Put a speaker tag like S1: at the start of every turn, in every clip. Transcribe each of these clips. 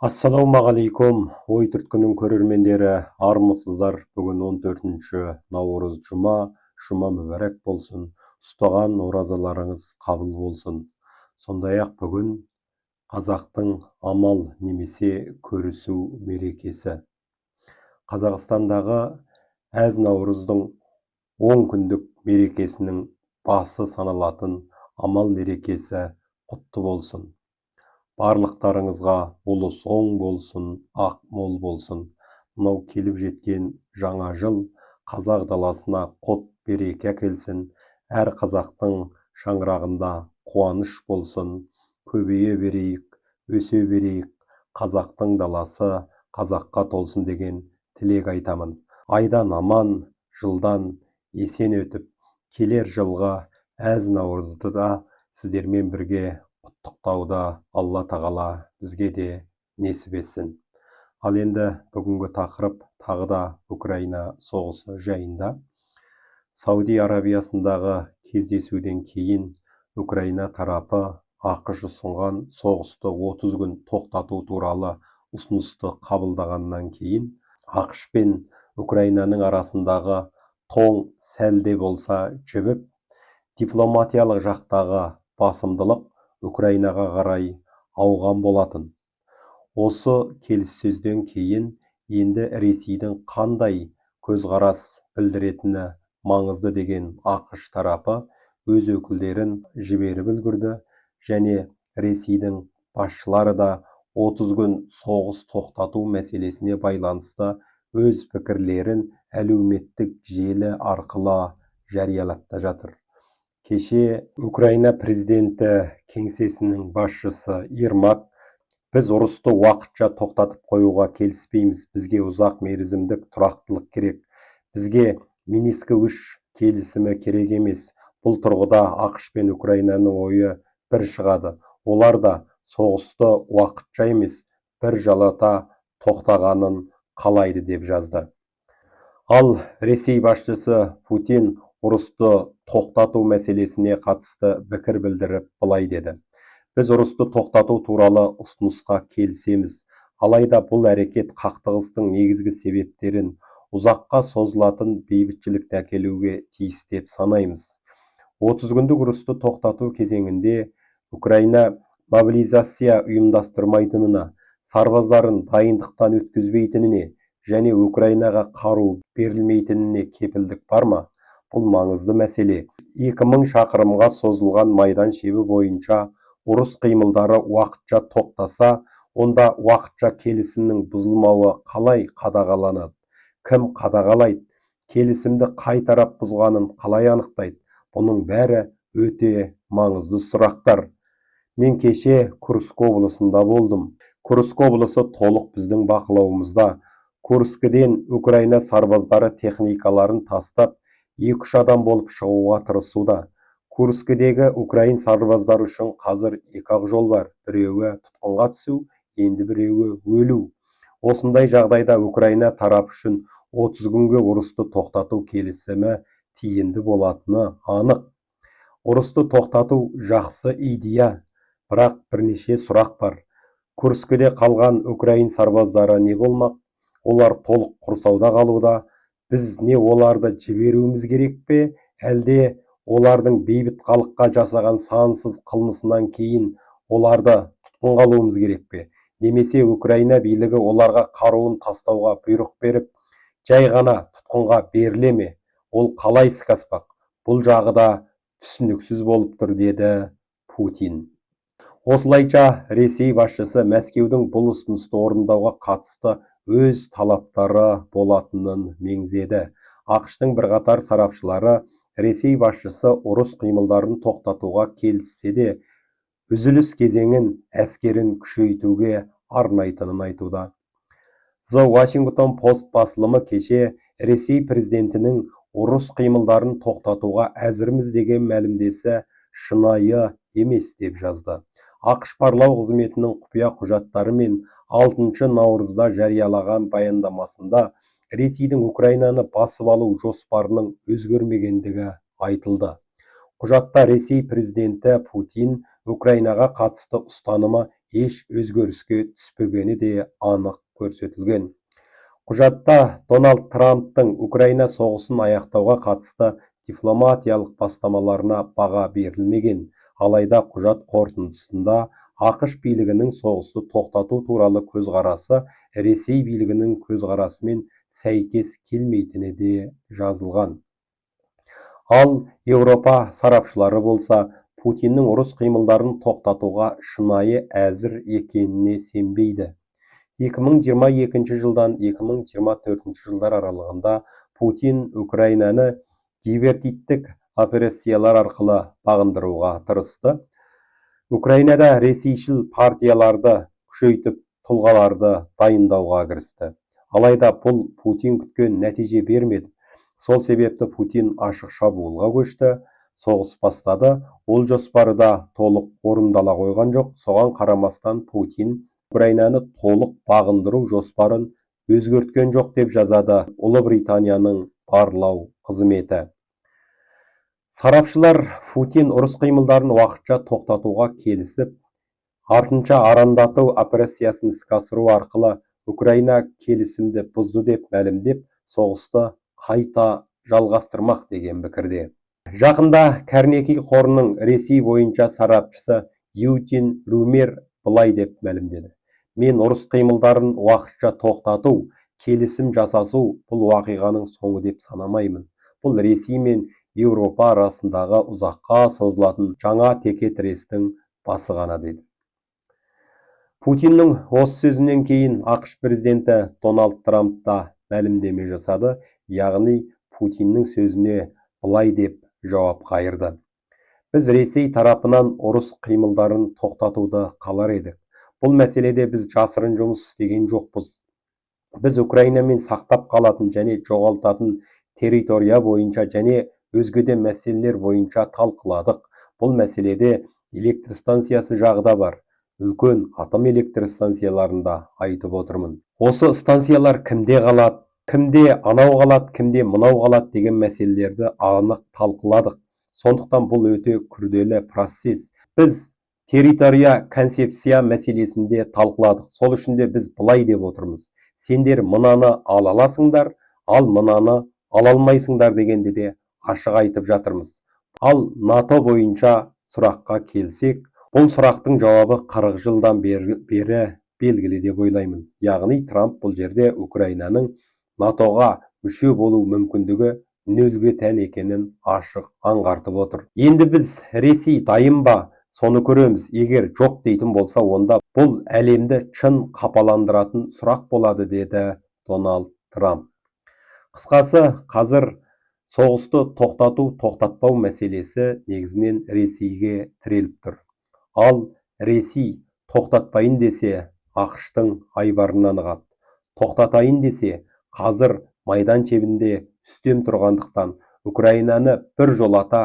S1: Ассалаумағалейкум, ой түрткінің көрермендері, армысыздар. Бүгін 14-ші Наурыз жұма мүбәрәк болсын, ұстаған оразаларыңыз қабыл болсын. Сондай-ақ бүгін қазақтың амал немесе көрісу мерекесі. Қазақстандағы әз Наурыздың 10 күндік мерекесінің басы саналатын амал мерекесі құтты болсын. Барлықтарыңызға ұлыс оң болсын, ақ мол болсын. Мынау келіп жеткен жаңа жыл қазақ даласына құт береке әкелсін. Әр қазақтың шаңырағында қуаныш болсын. Көбейе берейік, өсе берейік. Қазақтың даласы қазаққа толсын деген тілек айтамын. Айдан аман, жылдан есен өтіп, келер жылға әз Наурызды да сіздермен бірге құттықтауды Алла тағала бізге де несіп етсін. Ал енді бүгінгі тақырып тағы да Украина соғысы жайында. Сауди Арабиясындағы кездесуден кейін Украина тарапы ақш ұсынған соғысты 30 күн тоқтату туралы ұсынысты қабылдағаннан кейін ақш пен Украинаның арасындағы тоң сәлде болса жібіп, дипломатиялық жақтағы басымдылық Украинаға қарай ауған болатын. Осы келіссөзден кейін енді Ресейдің қандай көзқарас білдіретіні маңызды деген ақш тарапы өз өкілдерін жіберіп үлгерді және Ресейдің басшылары да 30 күн соғыс тоқтату мәселесіне байланысты өз пікірлерін әлеуметтік желі арқылы жариялап та жатыр. Кеше Украина президенті кеңсесінің басшысы Ермак, біз ұрысты уақытша тоқтатып қоюға келіспейміз, бізге ұзақ мерзімдік тұрақтылық керек, бізге Минск 3 келісімі керек емес. Бұл тұрғыда ақш пен Украинаның ойы бір шығады. Олар да соғысты уақытша емес, бір жалата тоқтағанын қалайды деп жазды. Ал Ресей басшысы Путин ұрысты тоқтату мәселесіне қатысты пікір білдіріп былай деді: біз ұрысты тоқтату туралы ұсынысқа келісеміз, алайда бұл әрекет қақтығыстың негізгі себептерін ұзаққа созылатын бейбітшілікті әкелуге тиіс деп санаймыз. 30 күндік ұрысты тоқтату кезеңінде Украина мобилизация ұйымдастырмайтынына, сарбаздарын дайындықтан өткізбейтініне және Украинаға қару берілмейтініне кепілдік бар ма? Бұл маңызды мәселе. 2000 шақырымға созылған майдан шебі бойынша ұрыс қимылдары уақытша тоқтаса, онда уақытша келісімнің бұзылмауы қалай қадағаланады? Кім қадағалайды? Келісімді қай тарап бұзғанын қалай анықтайды? Бұның бәрі өте маңызды сұрақтар. Мен кеше Курск облысында болдым. Курск облысы толық біздің бақылауымызда. Курскіден Украина сарбаздары техникаларын тастап, 2-3 адам болып шығуға тырысуда. Курскідегі Украин сарбаздары үшін қазір 2 жол бар. Біреуі тұтқынға түсу, енді біреуі өлу. Осындай жағдайда Украина тарап үшін 30 күнге ұрысты тоқтату келісімі тиімді болатыны анық. Ұрысты тоқтату жақсы идея, бірақ бірнеше сұрақ бар. Курскіде қалған Украин сарбаздары не болмақ? Олар толық құрсауда қалуда. Біз не оларды жіберуіміз керек пе, әлде олардың бейбіт халыққа жасаған сансыз қылмысынан кейін оларды тұтқынға алуымыз керек пе? Немесе Украина билігі оларға қаруын тастауға бұйрық беріп, жай ғана тұтқынға беріле ме? Ол қалай іске аспақ? Бұл жағы да түсініксіз болып тұр, деді Путин. Осылайша Ресей басшысы Мәскеудің бұл ұсынысты орындауға қатысты өз талаптары болатынын меңзеді. ақш-тың бірқатар сарапшылары Ресей басшысы ұрыс қимылдарын тоқтатуға келіссе де, үзіліс кезеңін әскерін күшейтуге арнайтынын айтуда. The Washington Post басылымы кеше Ресей президентінің ұрыс қимылдарын тоқтатуға әзірміз деген мәлімдесі шынайы емес деп жазды. ақш барлау қызметінің құпия құжаттары мен 6 наурызда жариялаған баяндамасында Ресейдің Украинаны басып алу жоспарының өзгермегендігі айтылды. Құжатта Ресей президенті Путин Украинаға қатысты ұстанымы еш өзгеріске түспегені де анық көрсетілген. Құжатта Дональд Трамптың Украина соғысын аяқтауға қатысты дипломатиялық бастамаларына баға берілмеген. Алайда құжат қорытындысында ақш билігінің соғысты тоқтату туралы көзқарасы Ресей билігінің көзқарасымен сәйкес келмейтіні де жазылған. Ал Еуропа сарапшылары болса, Путиннің ұрыс қимылдарын тоқтатуға шынайы әзір екеніне сенбейді. 2022 жылдан 2024 жылдар аралығында Путин Украинаны дивертиттік операциялар арқылы бағындыруға тырысты. Украинада ресейшіл партияларды күшейтіп, тұлғаларды дайындауға кірісті. Алайда бұл Путин күткен нәтиже бермеді. Сол себепті Путин ашық шабуылға көшті, соғыс бастады. Ол жоспары да толық орындала қойған жоқ. Соған қарамастан Путин Украинаны толық бағындыру жоспарын өзгерткен жоқ деп жазады Ұлыбританияның барлау қызметі. Сарапшылар Путин ұрыс қимылдарын уақытша тоқтатуға келісіп, артынша арандату операциясын іске асыру арқылы Украина келісімді бұзды деп мәлімдеп, соғысты қайта жалғастырмақ деген пікірде. Жақында Карнеги қорының Ресей бойынша сарапшысы Юдин Румер былай деп мәлімдеді: мен ұрыс қимылдарын уақытша тоқтату, келісім жасасу бұл уақиғаның соңы деп санамаймын. Бұл Ресей мен Еуропа арасындағы ұзаққа созылатын жаңа текетірестің басы ғана деді. Путиннің осы сөзінен кейін ақш президенті Дональд Трамп та мәлімдеме жасады, яғни Путиннің сөзіне былай деп жауап қайырды: біз Ресей тарапынан ұрыс қимылдарын тоқтатуды қалар едік. Бұл мәселеде біз жасырын жұмыс істеген жоқпыз. Біз Украинамен сақтап қалатын және жоғалтатын территория бойынша және өзгеде мәселелер бойынша талқыладық. Бұл мәселеде электр станциясы жағы да бар. Үлкен атом электр станцияларында айтып отырмын. Осы станциялар кімде қалады, кімде анау қалады, кімде мынау қалады деген мәселелерді анық талқыладық. Сондықтан бұл өте күрделі процесс. Біз территория концепция мәселесінде талқыладық. Сол үшін де біз былай деп отырмыз: сендер мынаны ала аласыңдар, ал мынаны ала алмайсыңдар дегенде де ашық айтып жатырмыз. Ал НАТО бойынша сұраққа келсек, бұл сұрақтың жауабы 40 жылдан бері белгілі деп ойлаймын. Яғни Трамп бұл жерде Украинаның НАТОға мүше болу мүмкіндігі нөлге тән екенін ашық аңғартып отыр. Енді біз Ресей дайын ба? Соны көреміз. Егер жоқ дейтін болса, онда бұл әлемді шын қапаландыратын сұрақ болады, деді Дональд Трамп. Қысқасы, қазір соғысты тоқтатпау мәселесі негізінен Ресейге тіреліп тұр. Ал Ресей тоқтатпайын десе, ақштың айбарынан ығады. Тоқтатайын десе, қазір майдан шебінде үстем тұрғандықтан Украинаны бір жолата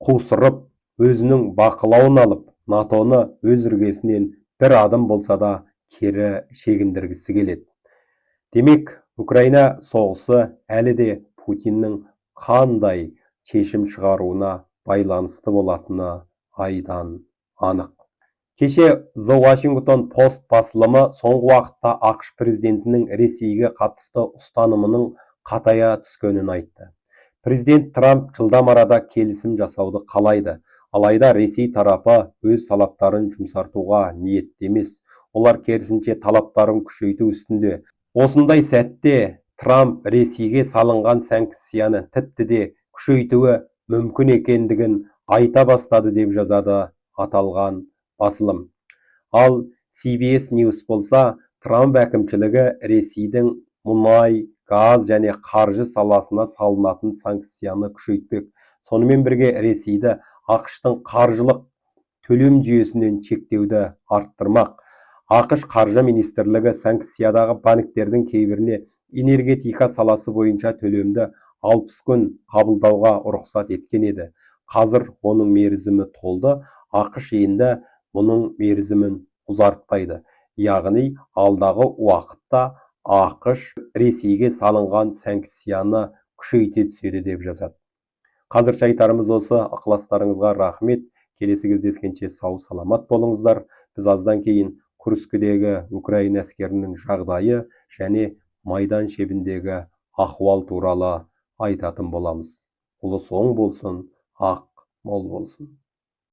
S1: қусырып, өзінің бақылауын алып, НАТОны өз іргесінен бір адым болса да кері шегіндіргісі келеді. Демек, Украина соғысы әлі де Путиннің қандай шешім шығаруына байланысты болатыны айдан анық. Кеше The Washington Post басылымы соңғы уақытта ақш президентінің Ресейге қатысты ұстанымының қатая түскенін айтты. Президент Трамп жылдам арада келісім жасауды қалайды. Алайда Ресей тарапы өз талаптарын жұмсартуға ниетті емес. Олар керісінше талаптарын күшейту үстінде. Осындай сәтте Трамп Ресейге салынған санкцияны тіпті де күшейтуі мүмкін екендігін айта бастады деп жазады аталған басылым. Ал CBS News болса, Трамп әкімшілігі Ресейдің мұнай, газ және қаржы саласына салынатын санкцияны күшейтпек. Сонымен бірге Ресейді ақштың қаржылық төлем жүйесінен шектеуді арттырмақ. ақш қаржы министрлігі санкциядағы банктердің кейбіріне энергетика саласы бойынша төлемді 60 күн қабылдауға рұқсат еткен еді. Қазір оның мерзімі толды. ақш енді мұның мерзімін ұзартпайды. Яғни алдағы уақытта ақш Ресейге салынған санкцияны күшейте түседі деп жазады. Қазірше айтарымыз осы. Ықыластарыңызға рахмет. Келесі кездескенше сау саламат болыңыздар. Biz аздан кейін Kurskідегі Украина әскерінің жағдайы және майдан шебіндегі ахуал туралы айтатын боламыз. Ұлыс оң болсын, ақ мол болсын.